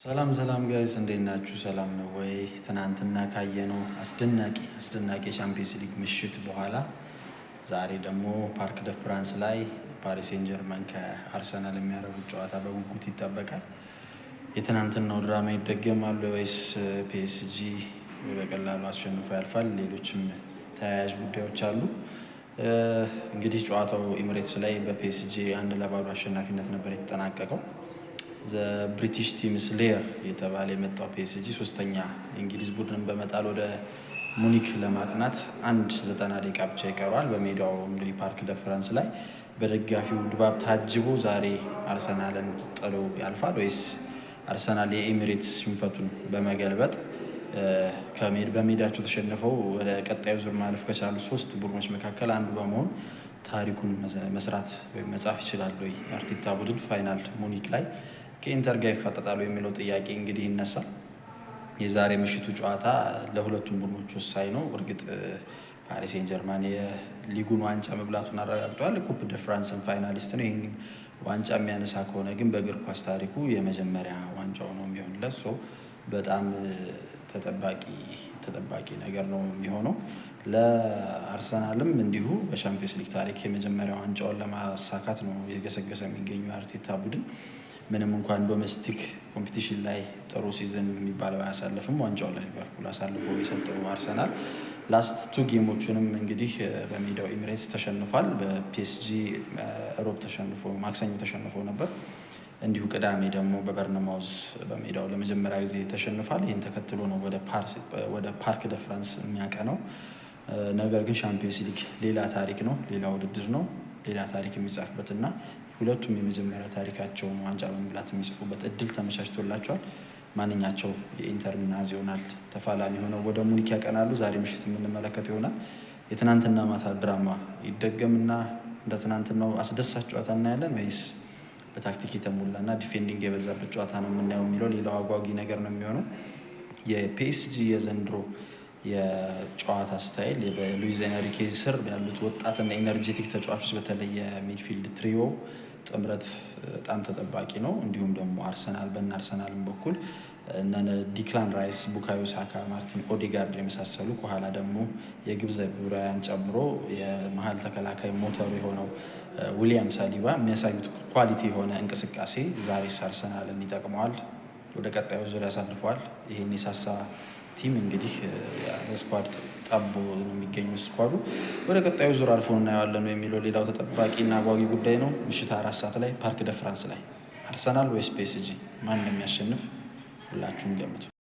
ሰላም ጋይስ እንዴት ናችሁ? ሰላም ነው ወይ? ትናንትና ካየነው አስደናቂ ቻምፒየንስ ሊግ ምሽት በኋላ ዛሬ ደግሞ ፓርክ ደ ፍራንስ ላይ ፓሪስ ሴን ጀርመን ከአርሰናል የሚያደርጉት ጨዋታ በጉጉት ይጠበቃል። የትናንትናው ድራማ ይደገማሉ ወይስ ፒኤስጂ በቀላሉ አሸንፎ ያልፋል? ሌሎችም ተያያዥ ጉዳዮች አሉ። እንግዲህ ጨዋታው ኤሚሬትስ ላይ በፒኤስጂ 1-0 አሸናፊነት ነበር የተጠናቀቀው። ብሪቲሽ ቲም ስሌየር የተባለ የመጣው ፒኤስጂ ሶስተኛ የእንግሊዝ ቡድንን በመጣል ወደ ሙኒክ ለማቅናት 90 ደቂቃ ብቻ ይቀረዋል። በሜዳው እንግዲህ ፓርክ ደ ፍራንስ ላይ በደጋፊው ድባብ ታጅቦ ዛሬ አርሰናልን ጥሎ ያልፋል ወይስ አርሰናል የኤሚሬትስ ሽንፈቱን በመገልበጥ በሜዳቸው ተሸንፈው ወደ ቀጣዩ ዙር ማለፍ ከቻሉ 3 ቡድኖች መካከል አንዱ በመሆን ታሪኩን መስራት ወይም መጻፍ ይችላል ወይ? የአርቴታ ቡድን ፋይናል ሙኒክ ላይ ከኢንተር ጋር ይፋጠጣሉ የሚለው ጥያቄ እንግዲህ ይነሳል። የዛሬ ምሽቱ ጨዋታ ለሁለቱም ቡድኖች ወሳኝ ነው። እርግጥ ፓሪስ ሴን ጀርማን የሊጉን ዋንጫ መብላቱን አረጋግጧል። ኩፕ ደ ፍራንስን ፋይናሊስት ነው። ይህን ዋንጫ የሚያነሳ ከሆነ ግን በእግር ኳስ ታሪኩ የመጀመሪያ ዋንጫው ነው የሚሆንለት። በጣም ተጠባቂ ነገር ነው የሚሆነው። ለአርሰናልም እንዲሁ በሻምፒዮንስ ሊግ ታሪክ የመጀመሪያ ዋንጫውን ለማሳካት ነው የገሰገሰ የሚገኘው የአርቴታ ቡድን። ምንም እንኳን ዶሜስቲክ ኮምፒቲሽን ላይ ጥሩ ሲዝን የሚባለው አያሳልፍም፣ ዋንጫው ለሊቨርፑል አሳልፎ የሰጠው አርሰናል ላስት 2 ጌሞቹንም እንግዲህ በሜዳው ኤሚሬትስ ተሸንፏል። በፒኤስጂ ማክሰኞ ተሸንፎ ነበር። እንዲሁ ቅዳሜ ደግሞ በበርነማውዝ በሜዳው ለመጀመሪያ ጊዜ ተሸንፏል። ይህን ተከትሎ ነው ወደ ፓርክ ደ ፍራንስ የሚያቀነው። ነገር ግን ሻምፒዮንስ ሊግ ሌላ ታሪክ ነው፣ ሌላ ውድድር ነው፣ ሌላ ታሪክ የሚጻፍበት እና ሁለቱም የመጀመሪያ ታሪካቸውን ዋንጫ በመብላት የሚጽፉበት እድል ተመቻችቶላቸዋል። ማንኛቸው የኢንተር ናዚዮናል ተፋላሚ ሆነው ወደ ሙኒክ ያቀናሉ። ዛሬ ምሽት የምንመለከተው ይሆናል። የትናንትና ማታ ድራማ ይደገምና እንደ ትናንትናው አስደሳች ጨዋታ እናያለን ወይስ በታክቲክ የተሞላና ዲፌንዲንግ የበዛበት ጨዋታ ነው የምናየው የሚለው ሌላው አጓጊ ነገር ነው የሚሆነው። የፒኤስጂ የዘንድሮ የጨዋታ ስታይል በሉዊስ ኤንሪኬ ስር ያሉት ወጣትና ኤነርጄቲክ ተጫዋቾች በተለይ የሚድፊልድ ትሪዮ ጥምረት በጣም ተጠባቂ ነው። እንዲሁም ደግሞ በአርሰናልም በኩል እነ ዲክላን ራይስ፣ ቡካዮ ሳካ፣ ማርቲን ኦዴጋርድ የመሳሰሉ ከኋላ ደግሞ የግብዘ ብራያን ጨምሮ የመሀል ተከላካይ ሞተሩ የሆነው ዊሊያም ሳሊባ የሚያሳዩት ኳሊቲ የሆነ እንቅስቃሴ ዛሬስ አርሰናልን ይጠቅመዋል፣ ወደ ቀጣዩ ዙር ያሳልፈዋል። ይህን የሳሳ ቲም እንግዲህ ስኳድ ጠቦ ነው የሚገኙ ስኳዱ ወደ ቀጣዩ ዙር አልፎ እናየዋለን የሚለው ሌላው ተጠባቂና አጓጊ ጉዳይ ነው። ምሽት 4 ሰዓት ላይ ፓርክ ደ ፍራንስ ላይ አርሰናል ወይስ ፒኤስጂ ማን እንደሚያሸንፍ ሁላችሁም ገምቱ።